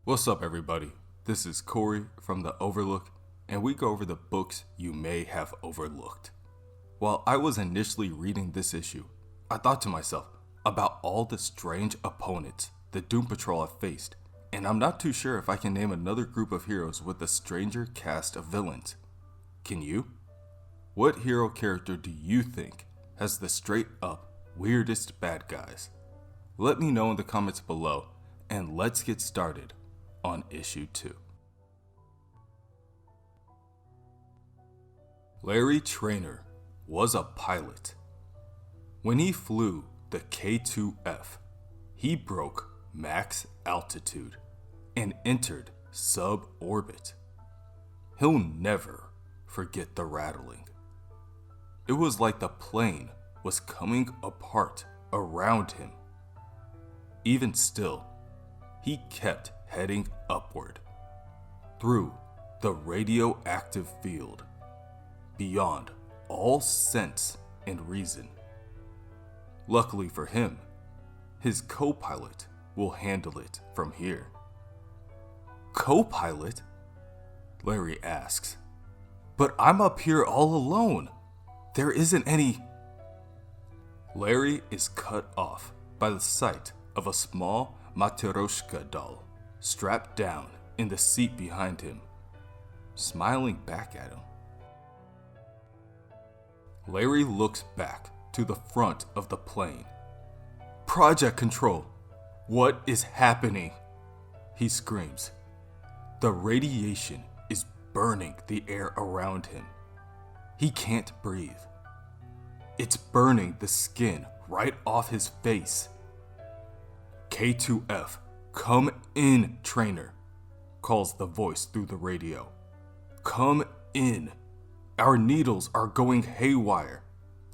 What's up, everybody? This is Corey from the OverLook, and we go over the books you may have overlooked. While I was initially reading this issue, I thought to myself about all the strange opponents the Doom Patrol have faced, and I'm not too sure if I can name another group of heroes with a stranger cast of villains. Can you? What hero character do you think has the straight up weirdest bad guys? Let me know in the comments below, and let's get started on issue 2. Larry Trainor was a pilot. When he flew the K-2F, he broke max altitude and entered sub-orbit. He'll never forget the rattling. It was like the plane was coming apart around him. Even still, he kept heading upward, through the radioactive field, beyond all sense and reason. Luckily for him, his co-pilot will handle it from here. Co-pilot? Larry asks. But I'm up here all alone. There isn't any... Larry is cut off by the sight of a small Matryoshka doll strapped down in the seat behind him, smiling back at him. Larry looks back to the front of the plane. Project Control, what is happening? He screams. The radiation is burning the air around him. He can't breathe. It's burning the skin right off his face. K-2F, come in, Trainor, calls the voice through the radio. Come in. Our needles are going haywire.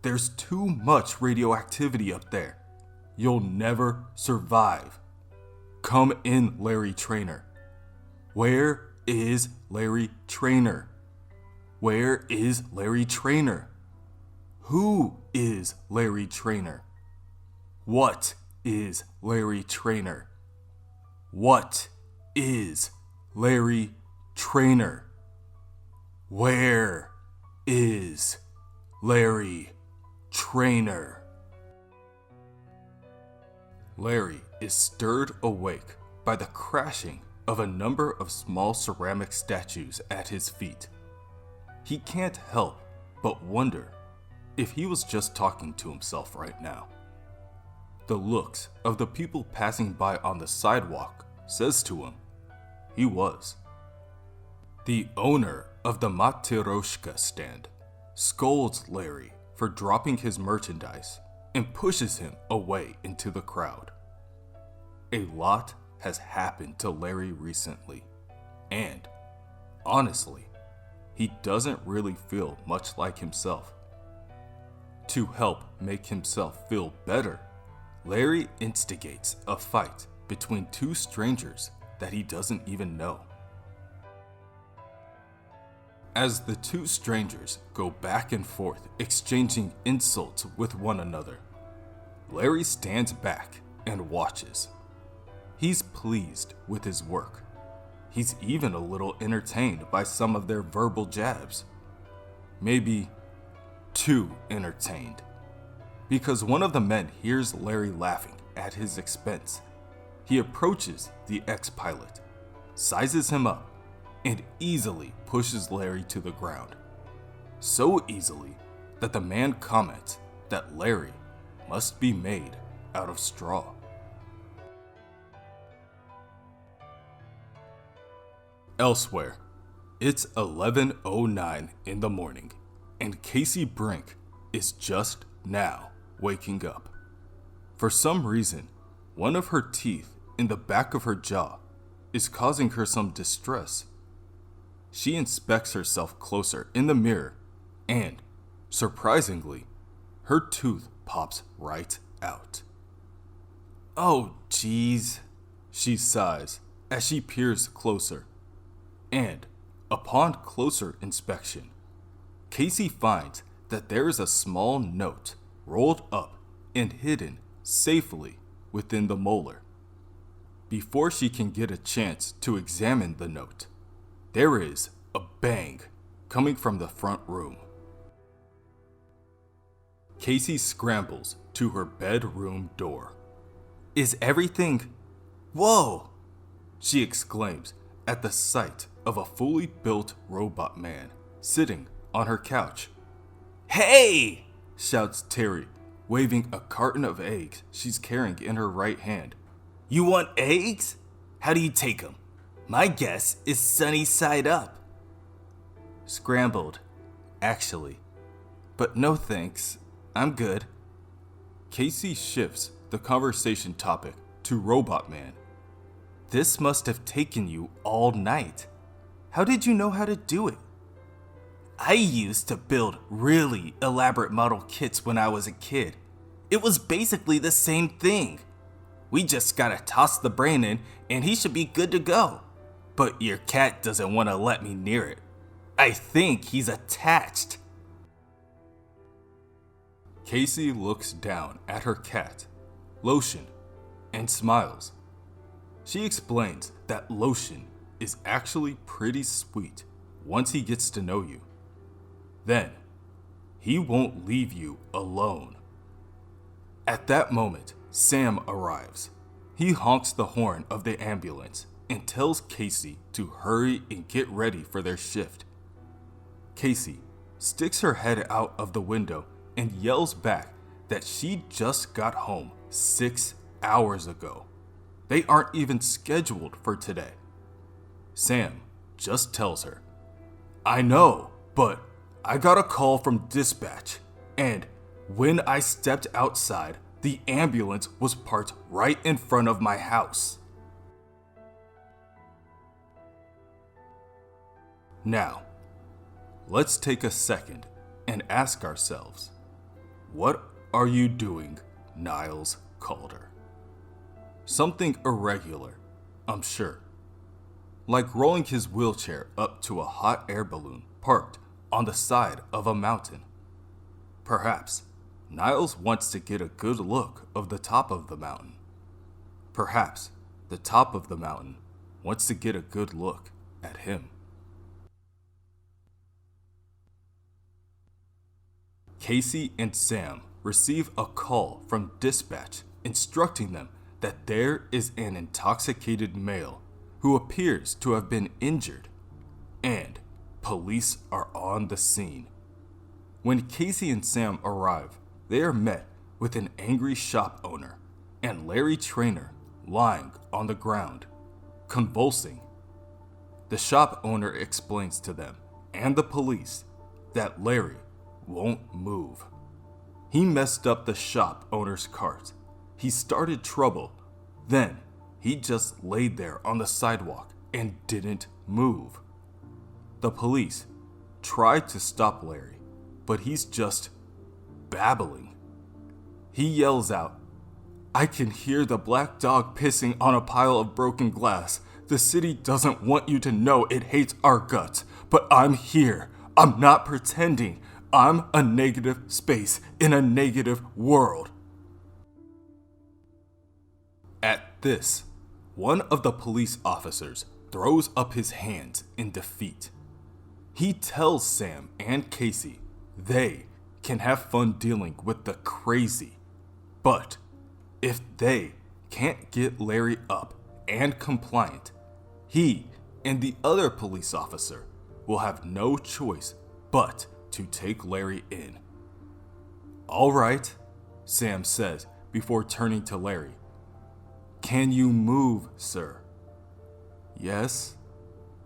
There's too much radioactivity up there. You'll never survive. Come in, Larry Trainor. Where is Larry Trainor? Where is Larry Trainor? Who is Larry Trainor? What is Larry Trainor? What is Larry Trainor? Where is Larry Trainor? Larry is stirred awake by the crashing of a number of small ceramic statues at his feet. He can't help but wonder if he was just talking to himself right now. The looks of the people passing by on the sidewalk says to him he was. The owner of the Matryoshka stand scolds Larry for dropping his merchandise and pushes him away into the crowd. A lot has happened to Larry recently, and honestly, he doesn't really feel much like himself. To help make himself feel better, Larry instigates a fight between two strangers that he doesn't even know. As the two strangers go back and forth exchanging insults with one another, Larry stands back and watches. He's pleased with his work. He's even a little entertained by some of their verbal jabs. Maybe too entertained, because one of the men hears Larry laughing at his expense. He approaches the ex-pilot, sizes him up, and easily pushes Larry to the ground. So easily that the man comments that Larry must be made out of straw. Elsewhere, it's 11:09 in the morning, and Casey Brink is just now waking up. For some reason, one of her teeth in the back of her jaw is causing her some distress. She inspects herself closer in the mirror, and, surprisingly, her tooth pops right out. Oh, jeez, she sighs as she peers closer. And, upon closer inspection, Casey finds that there is a small note rolled up and hidden safely within the molar. before she can get a chance to examine the note, there is a bang coming from the front room. Casey scrambles to her bedroom door. "Is everything... Whoa!" she exclaims at the sight of a fully built robot man sitting on her couch. "Hey!" shouts Terry, waving a carton of eggs she's carrying in her right hand. "You want eggs? How do you take them? My guess is sunny side up." "Scrambled, actually. But no thanks, I'm good." Casey shifts the conversation topic to Robot Man. "This must have taken you all night. How did you know how to do it?" "I used to build really elaborate model kits when I was a kid. It was basically the same thing. We just gotta toss the brain in and he should be good to go. But your cat doesn't want to let me near it. I think he's attached." Casey looks down at her cat, Lotion, and smiles. She explains that Lotion is actually pretty sweet once he gets to know you. Then, he won't leave you alone. At that moment, Sam arrives. He honks the horn of the ambulance and tells Casey to hurry and get ready for their shift. Casey sticks her head out of the window and yells back that she just got home 6 hours ago. They aren't even scheduled for today. Sam just tells her, "I know, but I got a call from dispatch, and when I stepped outside, the ambulance was parked right in front of my house." Now, let's take a second and ask ourselves, what are you doing, Niles Calder? Something irregular, I'm sure. Like rolling his wheelchair up to a hot air balloon parked on the side of a mountain. Perhaps Niles wants to get a good look of the top of the mountain. Perhaps the top of the mountain wants to get a good look at him. Casey and Sam receive a call from dispatch instructing them that there is an intoxicated male who appears to have been injured, and police are on the scene. When Casey and Sam arrive, they are met with an angry shop owner and Larry Trainor lying on the ground, convulsing. The shop owner explains to them and the police that Larry won't move. He messed up the shop owner's cart. He started trouble. Then he just laid there on the sidewalk and didn't move. The police tried to stop Larry, but he's just babbling. He yells out, "I can hear the black dog pissing on a pile of broken glass. The city doesn't want you to know it hates our guts, but I'm here. I'm not pretending. I'm a negative space in a negative world." At this, one of the police officers throws up his hands in defeat. He tells Sam and Casey they can have fun dealing with the crazy, but if they can't get Larry up and compliant, he and the other police officer will have no choice but to take Larry in. "All right," Sam says before turning to Larry. "Can you move, sir?" "Yes,"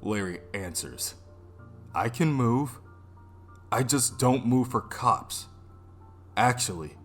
Larry answers. "I can move. I just don't move for cops. Actually,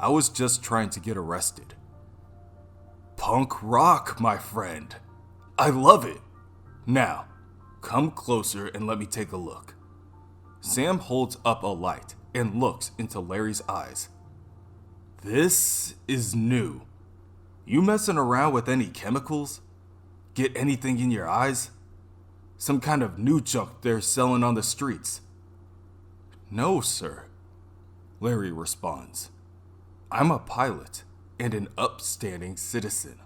I was just trying to get arrested." "Punk rock, my friend. I love it. Now, come closer and let me take a look." Sam holds up a light and looks into Larry's eyes. "This is new. You messing around with any chemicals? Get anything in your eyes? Some kind of new junk they're selling on the streets?" "No, sir," Larry responds. "I'm a pilot and an upstanding citizen."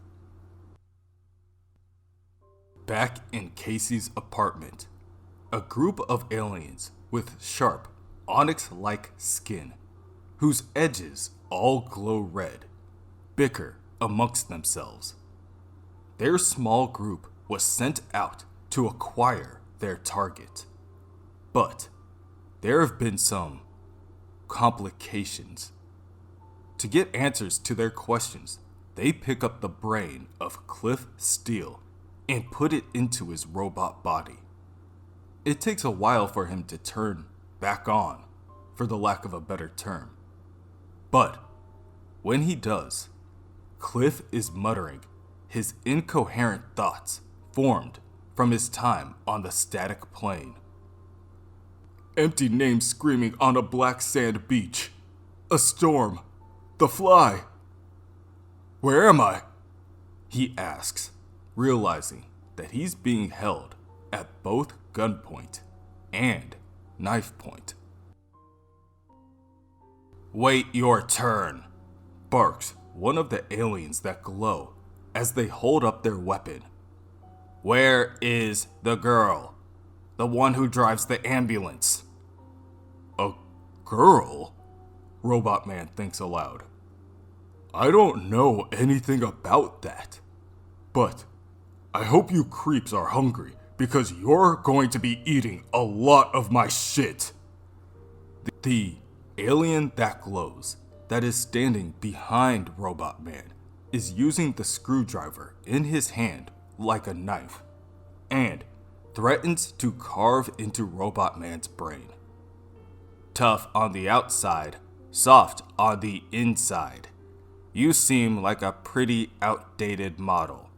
Back in Casey's apartment, a group of aliens with sharp, onyx-like skin, whose edges all glow red, bicker amongst themselves. Their small group was sent out to acquire their target. But there have been some complications. To get answers to their questions, they pick up the brain of Cliff Steele and put it into his robot body. It takes a while for him to turn back on, for the lack of a better term. But when he does, Cliff is muttering his incoherent thoughts formed from his time on the static plane. Empty names screaming on a black sand beach. A storm. The fly. Where am I? He asks, realizing that he's being held at both gunpoint and knife point. Wait your turn, barks one of the aliens that glow as they hold up their weapon. Where is the girl? The one who drives the ambulance. A girl? Robot Man thinks aloud. I don't know anything about that. But I hope you creeps are hungry because you're going to be eating a lot of my shit. The alien that glows, that is standing behind Robot Man, is using the screwdriver in his hand like a knife and threatens to carve into Robot Man's brain. Tough on the outside, soft on the inside. You seem like a pretty outdated model.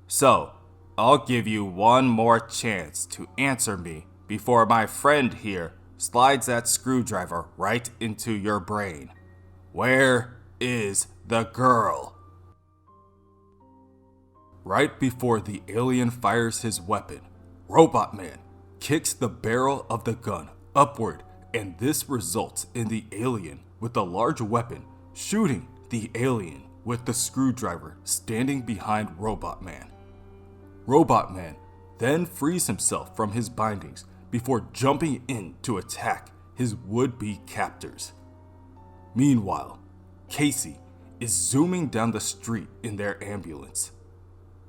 So, I'll give you one more chance to answer me before my friend here slides that screwdriver right into your brain. Where is the girl? Right before the alien fires his weapon, Robot Man kicks the barrel of the gun upward, and this results in the alien with the large weapon shooting the alien with the screwdriver standing behind Robot Man. Robot Man then frees himself from his bindings before jumping in to attack his would-be captors. Meanwhile, Casey is zooming down the street in their ambulance.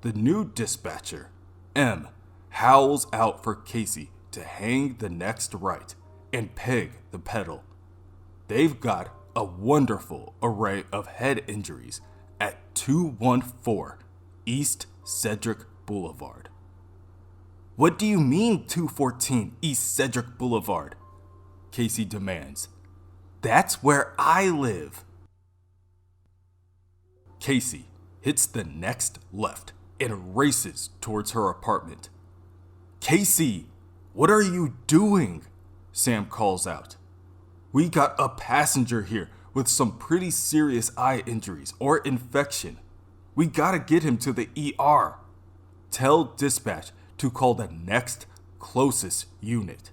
The new dispatcher, M, howls out for Casey to hang the next right and peg the pedal. They've got a wonderful array of head injuries at 214 East Cedric Boulevard. What do you mean 214 East Cedric Boulevard? Casey demands. That's where I live. Casey hits the next left and races towards her apartment. Casey, what are you doing? Sam calls out. We got a passenger here with some pretty serious eye injuries or infection. We gotta get him to the ER. Tell dispatch to call the next closest unit.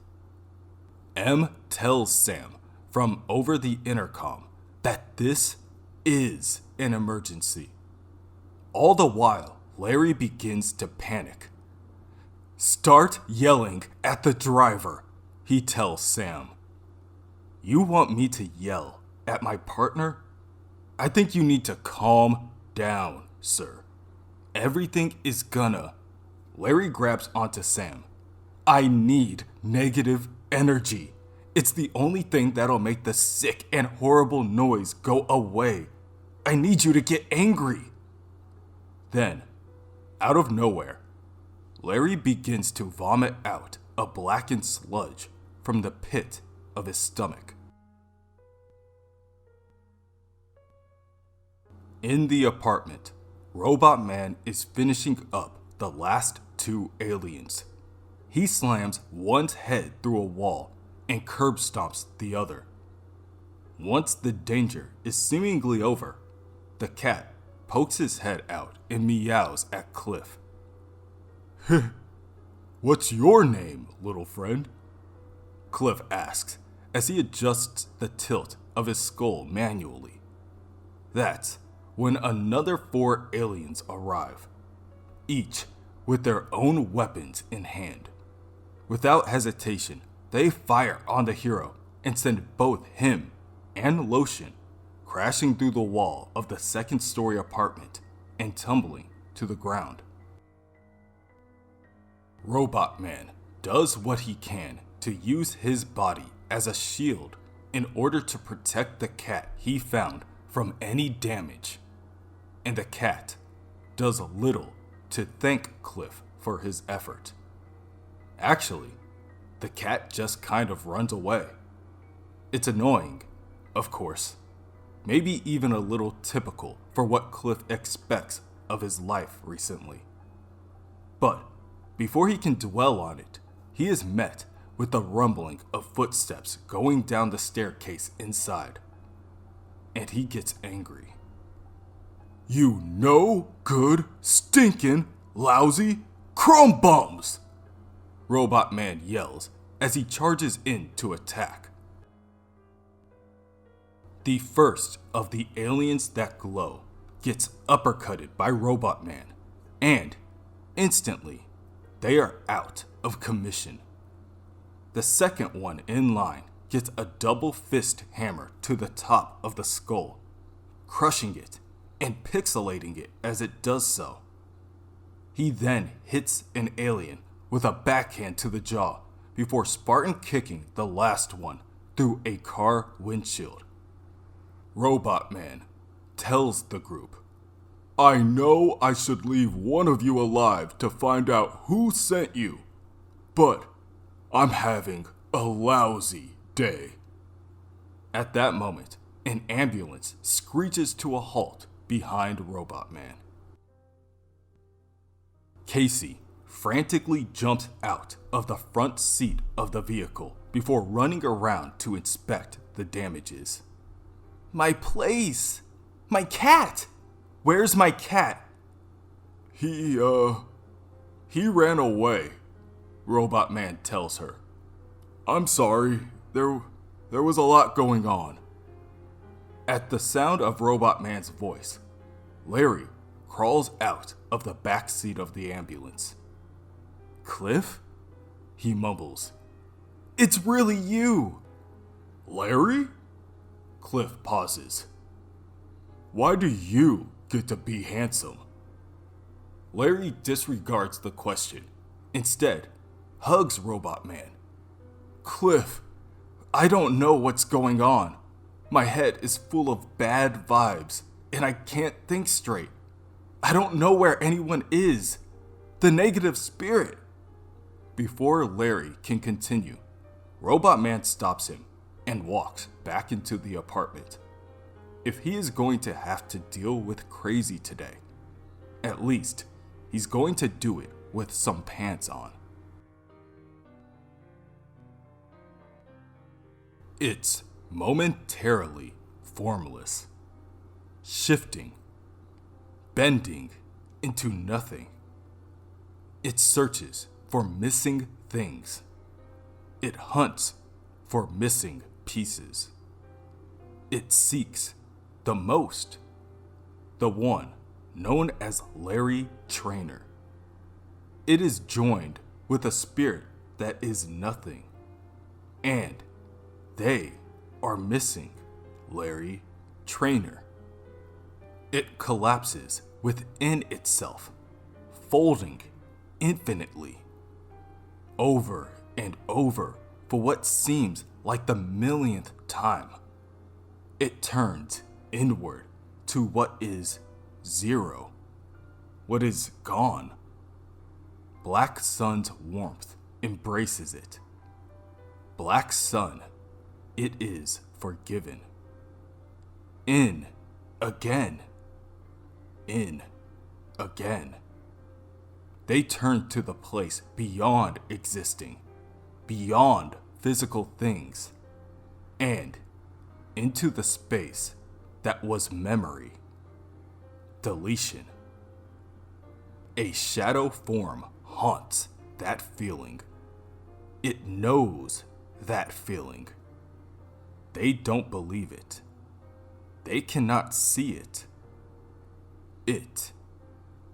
M tells Sam from over the intercom that this is an emergency. All the while, Larry begins to panic. Start yelling at the driver, he tells Sam. You want me to yell at my partner? I think you need to calm down, sir. Everything is gonna... Larry grabs onto Sam. I need negative energy. It's the only thing that'll make the sick and horrible noise go away. I need you to get angry. Then, out of nowhere, Larry begins to vomit out a blackened sludge from the pit of his stomach. In the apartment, Robot Man is finishing up the last two aliens. He slams one's head through a wall and curb stomps the other. Once the danger is seemingly over, the cat pokes his head out and meows at Cliff. What's your name, little friend? Cliff asks as he adjusts the tilt of his skull manually. That's when another 4 aliens arrive, each with their own weapons in hand. Without hesitation, they fire on the hero and send both him and Lotion crashing through the wall of the second-story apartment and tumbling to the ground. Robot Man does what he can to use his body as a shield in order to protect the cat he found from any damage. And the cat does little to thank Cliff for his effort. Actually, the cat just kind of runs away. It's annoying, of course, maybe even a little typical for what Cliff expects of his life recently. But before he can dwell on it, he is met with the rumbling of footsteps going down the staircase inside. And he gets angry. "You no good, stinking, lousy crumb bums!" Robot Man yells as he charges in to attack. The first of the aliens that glow gets uppercutted by Robot Man, and instantly they are out of commission. The second one in line gets a double fist hammer to the top of the skull, crushing it and pixelating it as it does so. He then hits an alien with a backhand to the jaw before Spartan kicking the last one through a car windshield. Robot Man tells the group, "I know I should leave one of you alive to find out who sent you, but I'm having a lousy day." At that moment, an ambulance screeches to a halt behind Robot Man. Casey frantically jumps out of the front seat of the vehicle before running around to inspect the damages. "My place! My cat! Where's my cat?" He ran away," Robot Man tells her. "I'm sorry, there was a lot going on." At the sound of Robot Man's voice, Larry crawls out of the back seat of the ambulance. "Cliff?" he mumbles. "It's really you!" "Larry?" Cliff pauses. "Why do you get to be handsome?" Larry disregards the question, instead hugs Robot Man. "Cliff, I don't know what's going on. My head is full of bad vibes, and I can't think straight. I don't know where anyone is. The negative spirit." Before Larry can continue, Robot Man stops him and walks back into the apartment. If he is going to have to deal with crazy today, at least he's going to do it with some pants on. It's momentarily formless, shifting, bending into nothing. It searches for missing things. It hunts for missing pieces. It seeks the most, the one known as Larry Trainor. It is joined with a spirit that is nothing, and they are missing Larry Trainor. It collapses within itself, folding infinitely, over and over for what seems like the millionth time. It turns inward to what is zero, what is gone. Black Sun's warmth embraces it. Black Sun, it is forgiven. In again. In again. They turn to the place beyond existing, beyond physical things, and into the space that was memory. Deletion. A shadow form haunts that feeling. It knows that feeling. They don't believe it. They cannot see it. It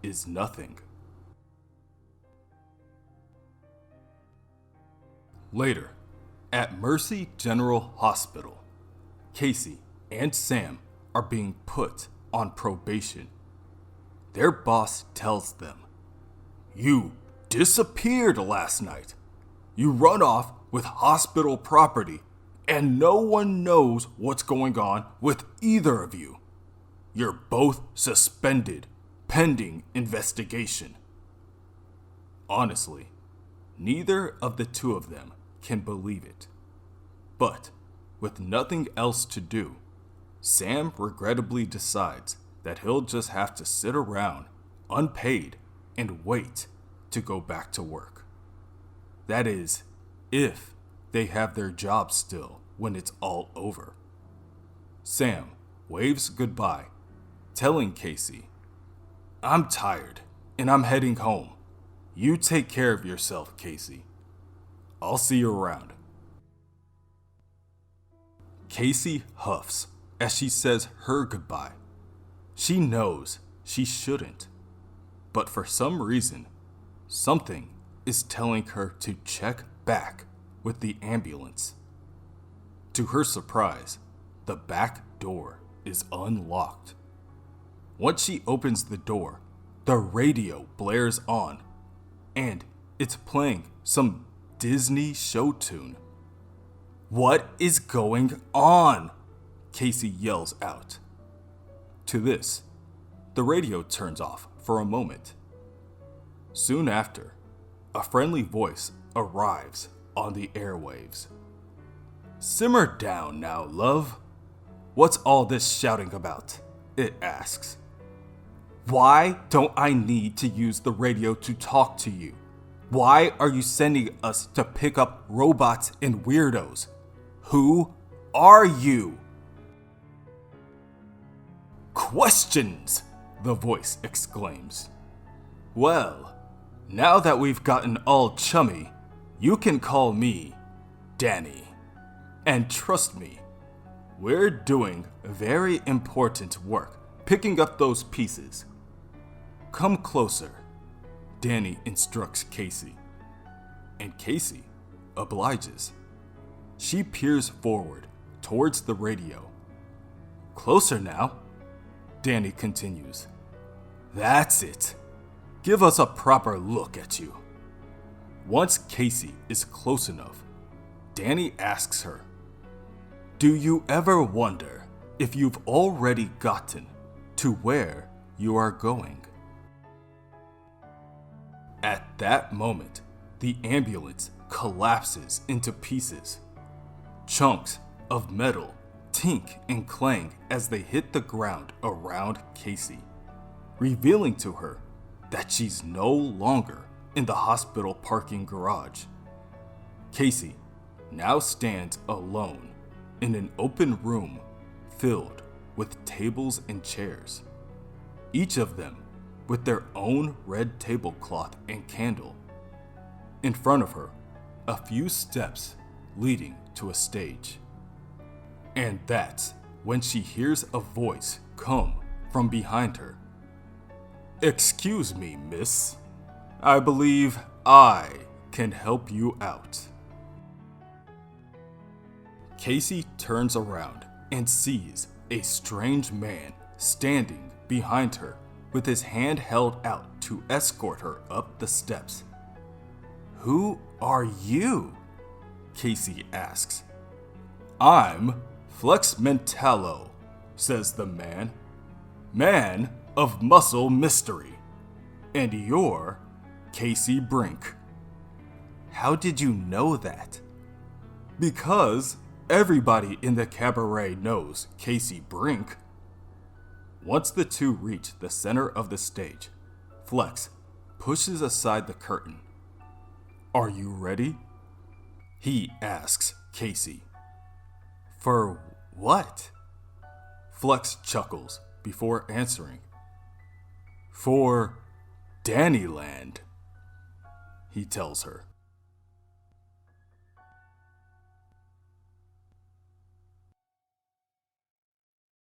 is nothing. Later, at Mercy General Hospital, Casey and Sam are being put on probation. Their boss tells them, "You disappeared last night. You run off with hospital property, and no one knows what's going on with either of you. You're both suspended, pending investigation." Honestly, neither of the two of them can believe it. But, with nothing else to do, Sam regrettably decides that he'll just have to sit around, unpaid, and wait to go back to work. That is, if they have their job still when it's all over. Sam waves goodbye, telling Casey, "I'm tired, and I'm heading home. You take care of yourself, Casey. I'll see you around." Casey huffs as she says her goodbye. She knows she shouldn't, but for some reason, something is telling her to check back with the ambulance. To her surprise, the back door is unlocked. Once she opens the door, the radio blares on, and it's playing some Disney show tune. "What is going on?" Casey yells out. To this, the radio turns off for a moment. Soon after, a friendly voice arrives on the airwaves. "Simmer down now, love. What's all this shouting about?" it asks. "Why don't I need to use the radio to talk to you? Why are you sending us to pick up robots and weirdos? Who are you?" "Questions!" the voice exclaims. "Well, now that we've gotten all chummy, you can call me Danny. And trust me, we're doing very important work picking up those pieces. Come closer," Danny instructs Casey. And Casey obliges. She peers forward towards the radio. "Closer now," Danny continues. "That's it. Give us a proper look at you." Once Casey is close enough, Danny asks her, "Do you ever wonder if you've already gotten to where you are going?" At that moment, the ambulance collapses into pieces. Chunks of metal tink and clang as they hit the ground around Casey, revealing to her that she's no longer in the hospital parking garage. Casey now stands alone in an open room filled with tables and chairs, each of them with their own red tablecloth and candle. In front of her, a few steps leading to a stage. And that's when she hears a voice come from behind her. "Excuse me, miss. I believe I can help you out." Casey turns around and sees a strange man standing behind her with his hand held out to escort her up the steps. "Who are you?" Casey asks. "I'm Flex Mentallo," says the man. "Man of muscle mystery. And you're Casey Brink." "How did you know that?" "Because everybody in the cabaret knows Casey Brink." Once the two reach the center of the stage, Flex pushes aside the curtain. "Are you ready?" he asks Casey. "For what?" Flex chuckles before answering. "For Dannyland," he tells her.